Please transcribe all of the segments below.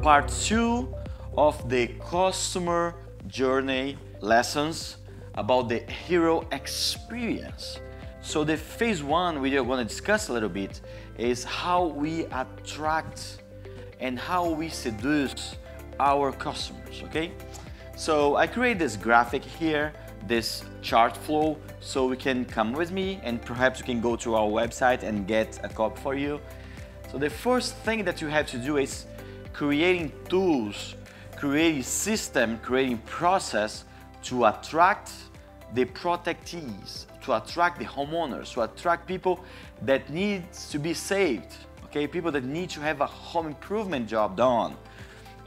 part 2 of the customer journey lessons about the hero experience. So the phase 1 we are going to discuss a little bit is how we attract and how we seduce our customers, okay? So I create this graphic here, this chart flow, so we can come with me and perhaps you can go to our website and get a copy for you. So the first thing that you have to do is creating tools, creating system, creating process to attract the protectees, to attract the homeowners, to attract people that need to be saved, okay? People that need to have a home improvement job done.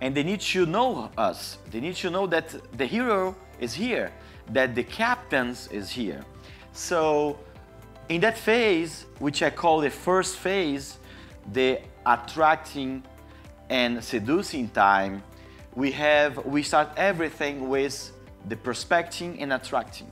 And they need to know us. They need to know that the hero is here, that the captains is here. So in that phase, which I call the first phase, the attracting and seducing time, we start everything with the prospecting and attracting.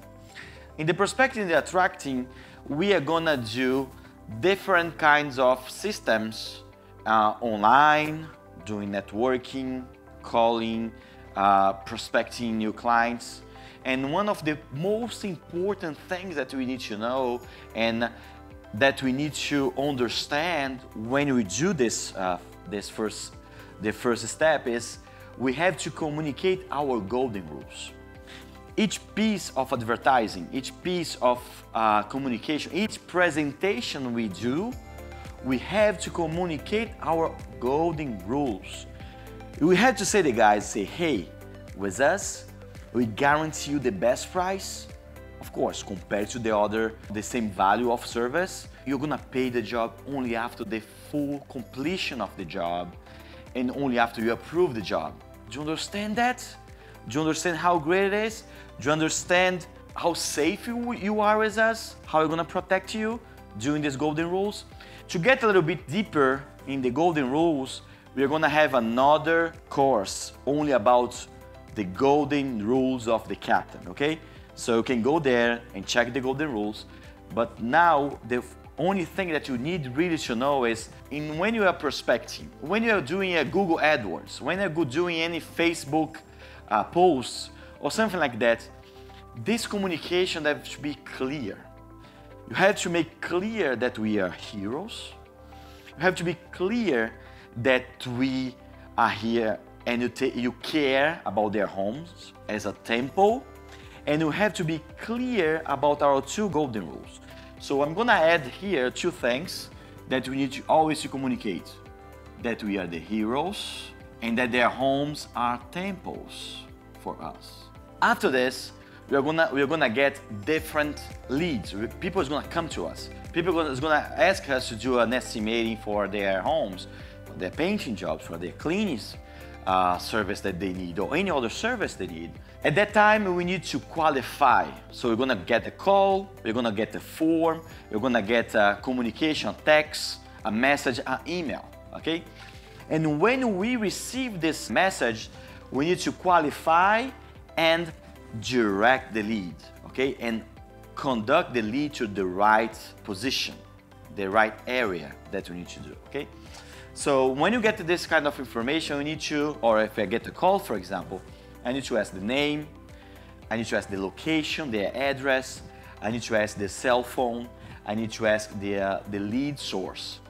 In the prospecting and the attracting, we are gonna do different kinds of systems online, doing networking, calling, prospecting new clients. And one of the most important things that we need to know and that we need to understand when we do this, the first step is we have to communicate our golden rules. Each piece of advertising, each piece of communication, each presentation we do, we have to communicate our golden rules. We have to say to the guys, say, hey, with us, we guarantee you the best price. Of course, compared to the same value of service, you're gonna pay the job only after the full completion of the job and only after you approve the job. Do you understand that? Do you understand how great it is? Do you understand how safe you are with us? How we're gonna protect you during these golden rules? To get a little bit deeper in the golden rules, we're gonna have another course only about the golden rules of the captain, okay? So you can go there and check the golden rules. But now the only thing that you need really to know is when you are prospecting, when you are doing a Google AdWords, when you're doing any Facebook posts or something like that, this communication has to be clear. You have to make clear that we are heroes. You have to be clear that we are here and you care about their homes as a temple. And you have to be clear about our 2 golden rules. So I'm gonna add here 2 things that we need to always communicate. That we are the heroes and that their homes are temples for us. After this, we're gonna get different leads. People is gonna come to us. People is gonna ask us to do an estimating for their homes, for their painting jobs, for their cleaning service that they need or any other service they need. At that time, we need to qualify. So we're gonna get a call, we're gonna get a form, we're gonna get a communication, a text, a message, an email, okay? And when we receive this message, we need to qualify and direct the lead, okay? And conduct the lead to the right position, the right area that we need to do, okay? So when you get to this kind of information, you need to, or if I get a call, for example, I need to ask the name, I need to ask the location, their address, I need to ask the cell phone, I need to ask the lead source.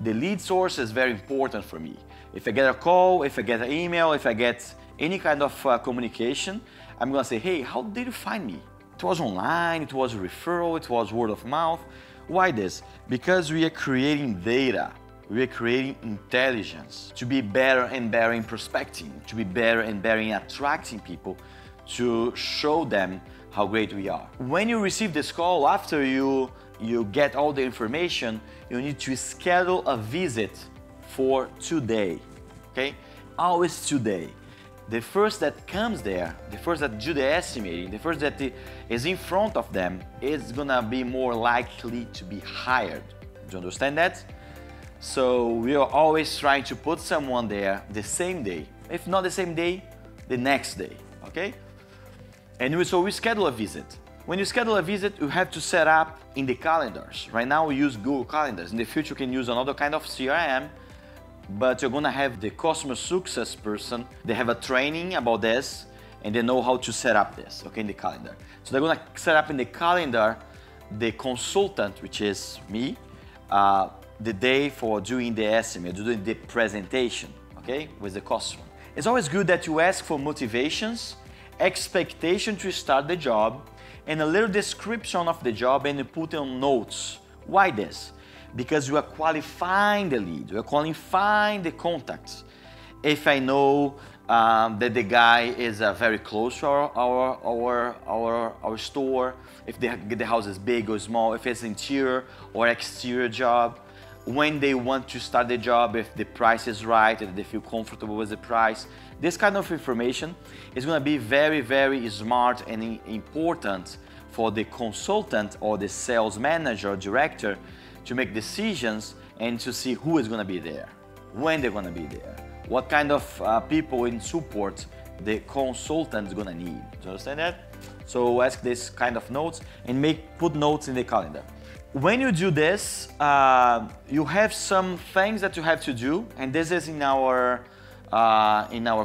The lead source is very important for me. If I get a call, if I get an email, if I get any kind of communication, I'm gonna say, hey, how did you find me? It was online, it was a referral, it was word of mouth. Why this? Because we are creating data. We are creating intelligence to be better and better in prospecting, to be better and better in attracting people, to show them how great we are. When you receive this call, after you get all the information, you need to schedule a visit for today, okay? Always today. The first that comes there, the first that do the estimating, the first that is in front of them is gonna be more likely to be hired. Do you understand that? So we are always trying to put someone there the same day. If not the same day, the next day, okay? And so we schedule a visit. When you schedule a visit, you have to set up in the calendars. Right now we use Google Calendars. In the future you can use another kind of CRM, but you're gonna have the customer success person. They have a training about this, and they know how to set up this, okay, in the calendar. So they're gonna set up in the calendar the consultant, which is me, the day for doing the estimate, doing the presentation, okay, with the customer. It's always good that you ask for motivations, expectation to start the job, and a little description of the job, and you put on notes. Why this? Because you are qualifying the lead, you are qualifying the contacts. If I know that the guy is very close to our store, if the house is big or small, if it's interior or exterior job, when they want to start the job, if the price is right, if they feel comfortable with the price. This kind of information is going to be very, very smart and important for the consultant or the sales manager or director to make decisions and to see who is going to be there, when they're going to be there, what kind of people in support the consultant is going to need. Do you understand that? So ask this kind of notes and put notes in the calendar. When you do this, you have some things that you have to do, and this is in our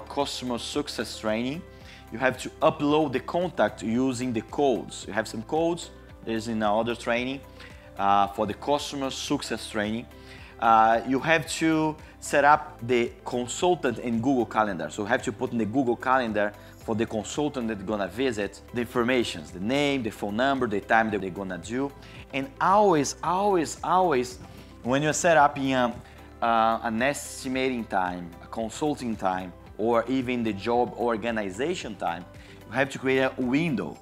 customer success training. You have to upload the contact using the codes. You have some codes. There's in our other training for the customer success training. You have to set up the consultant in Google Calendar. So you have to put in the Google Calendar for the consultant that's gonna visit the information, the name, the phone number, the time that they're gonna do. And always, always, always, when you're set up in an estimating time, a consulting time, or even the job organization time, you have to create a window.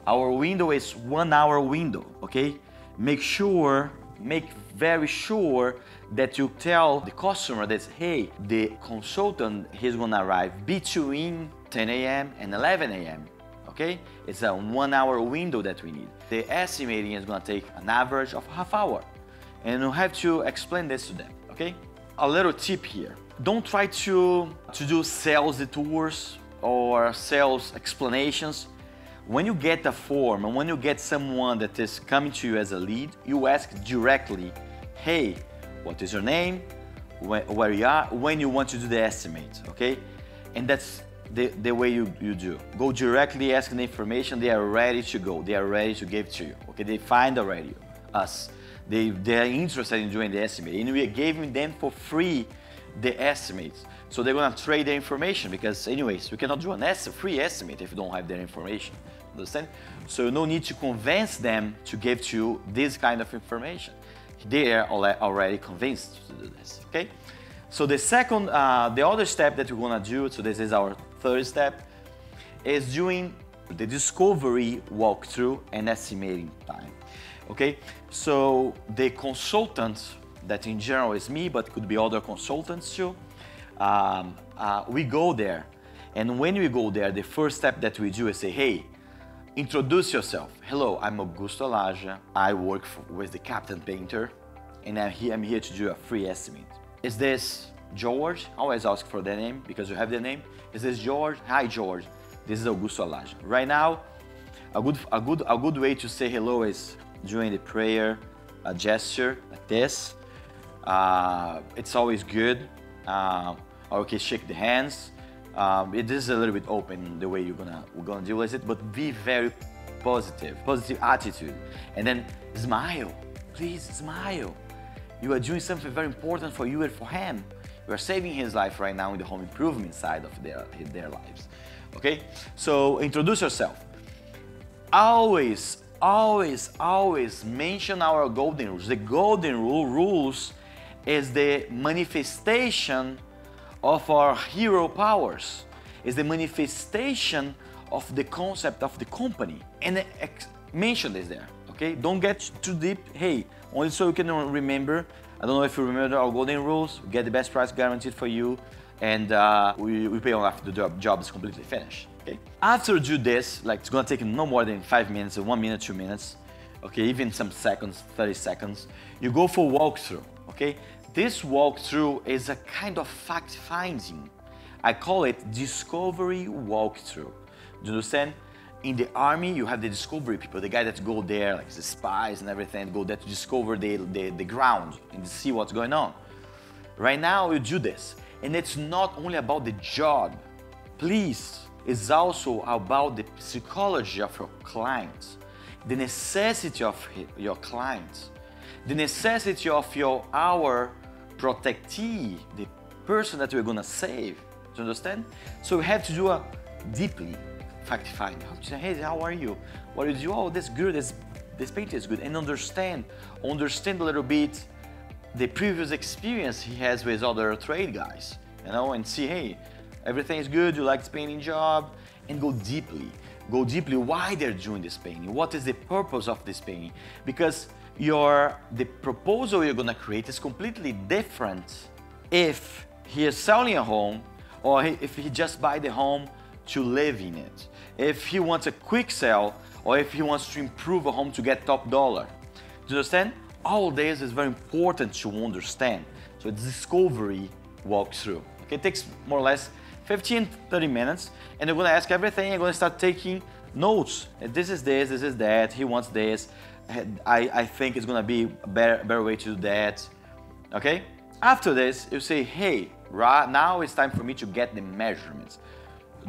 Our window is 1 hour window, okay? Make very sure that you tell the customer that, hey, the consultant, he's gonna arrive between 10 a.m. and 11 a.m., okay? It's a 1 hour window that we need. The estimating is gonna take an average of half hour, and you have to explain this to them, okay? A little tip here. Don't try to do sales detours or sales explanations. When you get a form and when you get someone that is coming to you as a lead, you ask directly, hey, what is your name, where you are, when you want to do the estimate, okay? And that's the way you do. Go directly, ask the information, they are ready to go, they are ready to give to you, okay? They find already us. They are interested in doing the estimate, and we are giving them for free the estimates. So they're gonna trade the information, because anyways, we cannot do a free estimate if you don't have their information, understand? So no need to convince them to give to you this kind of information. They are already convinced to do this, okay? So the second, the other step that we're gonna do, so this is our third step, is doing the discovery walkthrough and estimating time, okay? So the consultant, that in general is me, but could be other consultants too, we go there. And when we go there, the first step that we do is say, hey, introduce yourself. Hello, I'm Augusto Alagia. I work with the Captain Painter, and I'm here to do a free estimate. Is this George? I always ask for the name because you have the name. Is this George? Hi, George. This is Augusto Alagia. Right now, a good way to say hello is during the prayer, a gesture like this. It's always good. Okay, shake the hands. It is a little bit open the way we're gonna deal with it, but be very positive attitude, and then smile. Please smile. You are doing something very important for you and for him. You are saving his life right now in the home improvement side of their lives. Okay, so introduce yourself. Always, always, always mention our golden rules. The golden rules is the manifestation of our hero powers, is the manifestation of the concept of the company. And mention this there, okay? Don't get too deep. Hey, only so you can remember. I don't know if you remember our golden rules. We get the best price guaranteed for you, and we pay on after the job is completely finished, okay? After you do this, like it's gonna take no more than 5 minutes, 1 minute, 2 minutes, okay? Even some seconds, 30 seconds. You go for walkthrough, okay? This walkthrough is a kind of fact-finding. I call it discovery walkthrough. Do you understand? In the army, you have the discovery people, the guy that go there, like the spies and everything, go there to discover the ground and see what's going on. right now you do this. And it's not only about the job. Please, it's also about the psychology of your clients, the necessity of your clients, the necessity of our protectee, the person that we're gonna save. Do you understand? So we have to do a deeply fact-finding. How to say, hey, how are you? What do you do? Oh, that's good. This painting is good. And understand a little bit the previous experience he has with other trade guys, you know, and see, hey, everything is good, you like this painting job, and go deeply why they're doing this painting, what is the purpose of this painting, because the proposal you're gonna create is completely different if he is selling a home or if he just buy the home to live in it, if he wants a quick sell or if he wants to improve a home to get top dollar. Do you understand? All this is very important to understand. So it's discovery walkthrough. Okay, it takes more or less 15-30 minutes, and you're gonna ask everything. You're gonna start taking notes. This is that. He wants this. I think it's gonna be a better way to do that. Okay. After this, you say, hey, now it's time for me to get the measurements.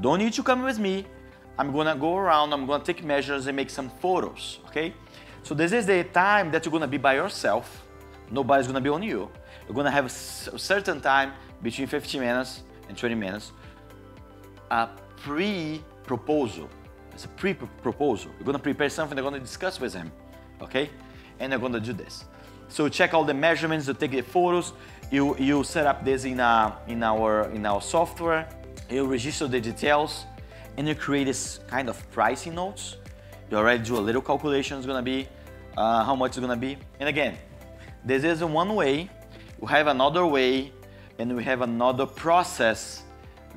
Don't need to come with me. I'm gonna go around. I'm gonna take measures and make some photos. Okay. So this is the time that you're gonna be by yourself. Nobody's gonna be on you. You're gonna have a certain time between 15 minutes and 20 minutes. A pre-proposal. It's a pre-proposal. You're gonna prepare something. You're gonna discuss with him, okay? And you're gonna do this. So check all the measurements. You take the photos. You set up this in our software. You register the details, and you create this kind of pricing notes. You already do a little calculation. It's gonna be how much it's gonna be. And again, this is one way. We have another way, and we have another process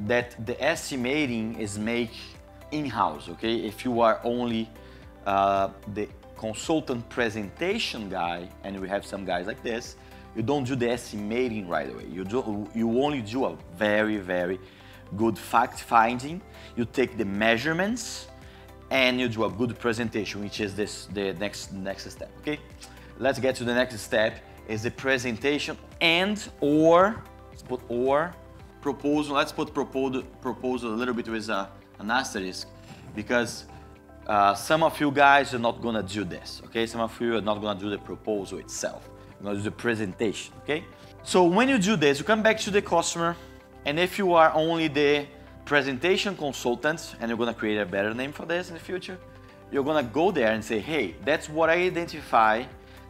that the estimating is made in-house. Okay, if you are only the consultant presentation guy, and we have some guys like this, you don't do the estimating right away. You only do a very, very good fact finding. You take the measurements and you do a good presentation, which is the next step. Okay, let's get to the next step. Is the presentation let's put proposal. Let's put proposal a little bit with an asterisk, because some of you guys are not gonna do this. Okay, some of you are not gonna do the proposal itself. You're gonna do the presentation. Okay, so when you do this, you come back to the customer, and if you are only the presentation consultant, and you're gonna create a better name for this in the future, you're gonna go there and say, hey, that's what I identify.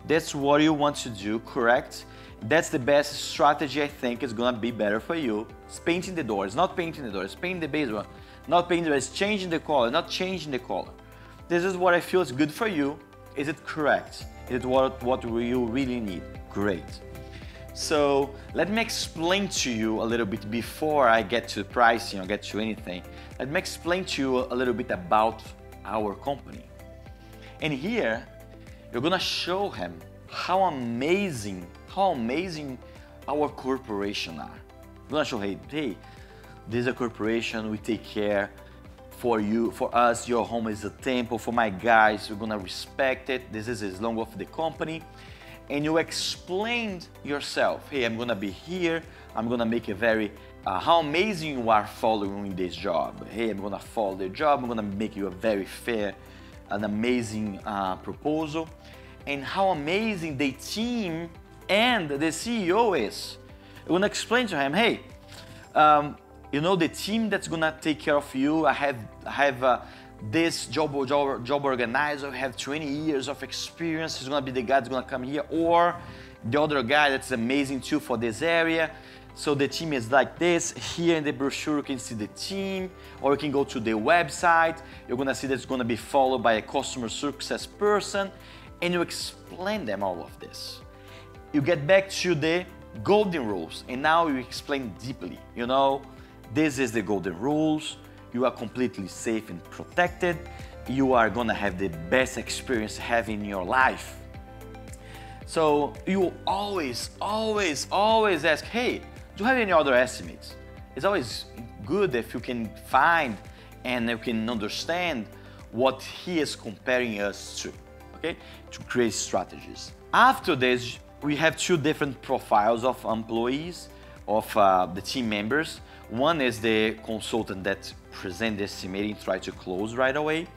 That's what you want to do, correct? That's the best strategy I think is gonna be better for you. It's painting the doors, not painting the doors, painting the base one, not painting the doors, changing the color, not changing the color. This is what I feel is good for you. Is it correct? Is it what you really need? Great. So let me explain to you a little bit before I get to pricing or get to anything. Let me explain to you a little bit about our company. And here, you're gonna show him how amazing our corporation are. You're gonna show, hey, this is a corporation, we take care for you, for us, your home is a temple, for my guys, we're gonna respect it, this is the slogan of the company. And you explained yourself, hey, I'm gonna be here, I'm gonna make a very, how amazing you are following this job. Hey, I'm gonna follow the job, I'm gonna make you a very fair, an amazing proposal, and how amazing the team and the CEO is. I'm gonna explain to him, hey, you know, the team that's gonna take care of you, I have this job organizer, have 20 years of experience, he's gonna be the guy that's gonna come here, or the other guy that's amazing too for this area. So the team is like this. Here in the brochure you can see the team, or you can go to the website. You're gonna see that it's gonna be followed by a customer success person, and you explain them all of this. You get back to the golden rules, and now you explain deeply. You know, this is the golden rules. You are completely safe and protected. You are gonna have the best experience having in your life. So you always ask, hey, do you have any other estimates? It's always good if you can find and you can understand what he is comparing us to, okay? To create strategies. After this, we have two different profiles of employees, of the team members. One is the consultant that present the estimating, try to close right away.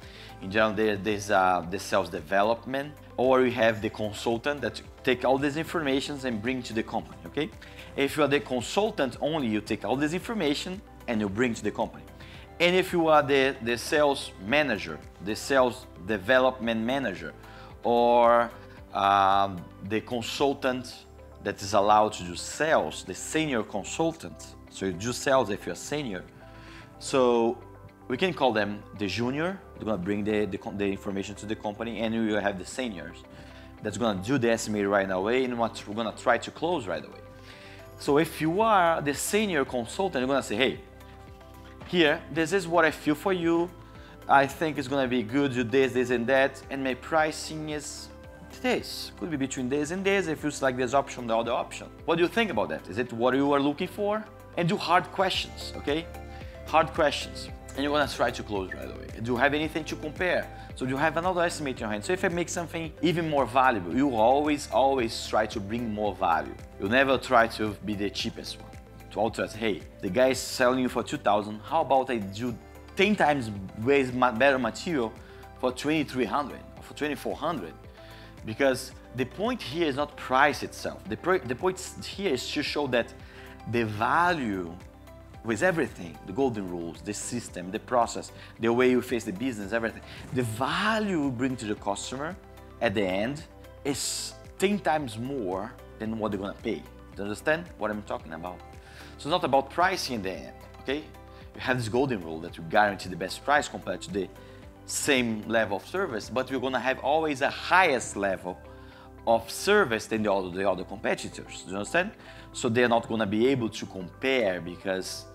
In general, there's the sales development, or we have the consultant that take all these informations and bring to the company, okay? If you are the consultant only, you take all this information and you bring to the company. And if you are the sales manager, the sales development manager, or the consultant that is allowed to do sales, the senior consultant, so you do sales if you're senior, so we can call them the junior. They're gonna bring the information to the company, and we will have the seniors that's gonna do the estimate right away and what we're gonna try to close right away. So if you are the senior consultant, you're gonna say, hey, here, this is what I feel for you. I think it's gonna be good, do this, this and that, and my pricing is this. Could be between this and this, if you select this option, the other option. What do you think about that? Is it what you are looking for? And do hard questions, okay? Hard questions. And you're gonna try to close right away. Do you have anything to compare? So do you have another estimate in your hand? So if I make something even more valuable, you always try to bring more value. You'll never try to be the cheapest one. To alter, hey, the guy is selling you for 2,000, how about I do 10 times better material for 2,300 or for 2,400? Because the point here is not price itself. The point here is to show that the value with everything, the golden rules, the system, the process, the way you face the business, everything. The value you bring to the customer at the end is 10 times more than what they're gonna pay. Do you understand what I'm talking about? So it's not about pricing in the end, okay? You have this golden rule that you guarantee the best price compared to the same level of service, but we're gonna have always a highest level of service than the other competitors. Do you understand? So they're not gonna be able to compare because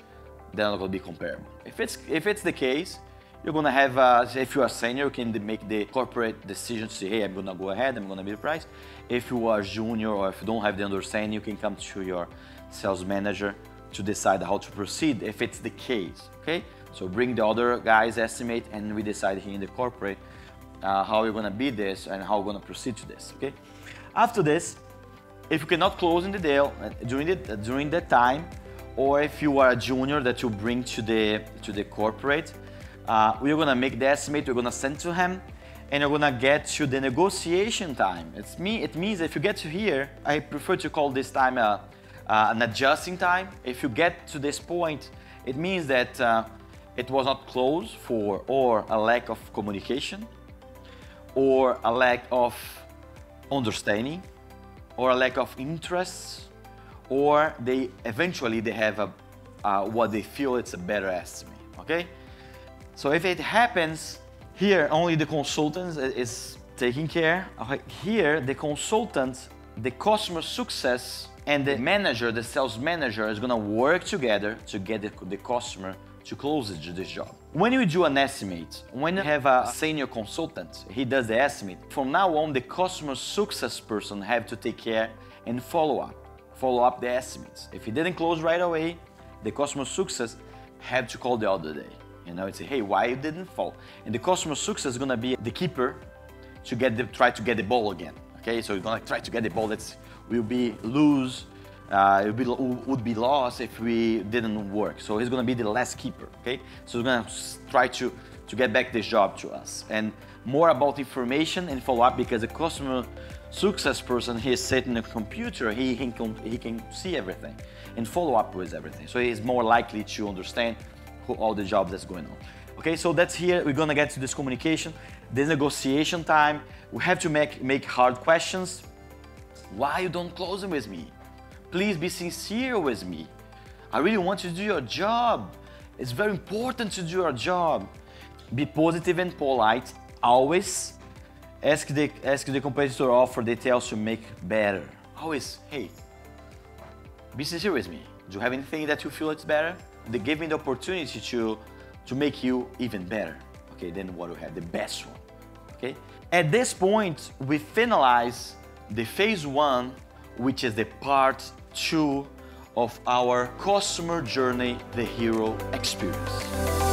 they're not gonna be comparable. If it's the case, you're gonna have, if you are senior, you can make the corporate decision to say, hey, I'm gonna go ahead, I'm gonna be the price. If you are junior or if you don't have the understanding, you can come to your sales manager to decide how to proceed if it's the case, okay? So bring the other guys' estimate and we decide here in the corporate how we're gonna be this and how we're gonna proceed to this, okay? After this, if you cannot close in the deal during that time, or if you are a junior that you bring to the corporate, we're gonna make the estimate, we're gonna send to him, and you're gonna get to the negotiation time. It means if you get to here, I prefer to call this time an adjusting time. If you get to this point, it means that it was not closed for or a lack of communication, or a lack of understanding, or a lack of interest, or they eventually have what they feel it's a better estimate, okay? So if it happens here, only the consultant is taking care. Here, the consultant, the customer success, and the manager, the sales manager, is gonna work together to get the customer to close this job. When you do an estimate, when you have a senior consultant, he does the estimate, from now on, the customer success person have to take care and follow up the estimates. If he didn't close right away, the customer success had to call the other day. You know, and say, hey, why you didn't fall? And the customer success is gonna be the keeper to try to get the ball again. Okay, so he's gonna try to get the ball that will be loose, would be lost if we didn't work. So he's gonna be the last keeper. Okay, so he's gonna try to get back this job to us. And more about information and follow up, because the customer success person, he is sitting in the computer, he can see everything and follow up with everything. So he's more likely to understand all the jobs that's going on. Okay, so that's here, we're gonna get to this communication, this negotiation time. We have to make hard questions. Why you don't close them with me? Please be sincere with me. I really want you to do your job. It's very important to do your job. Be positive and polite. Always ask the competitor offer details to make better. Always, hey, be sincere with me. Do you have anything that you feel it's better? They give me the opportunity to make you even better, okay, than what we have, the best one, okay? At this point, we finalize the phase 1, which is the part 2 of our customer journey, the hero experience.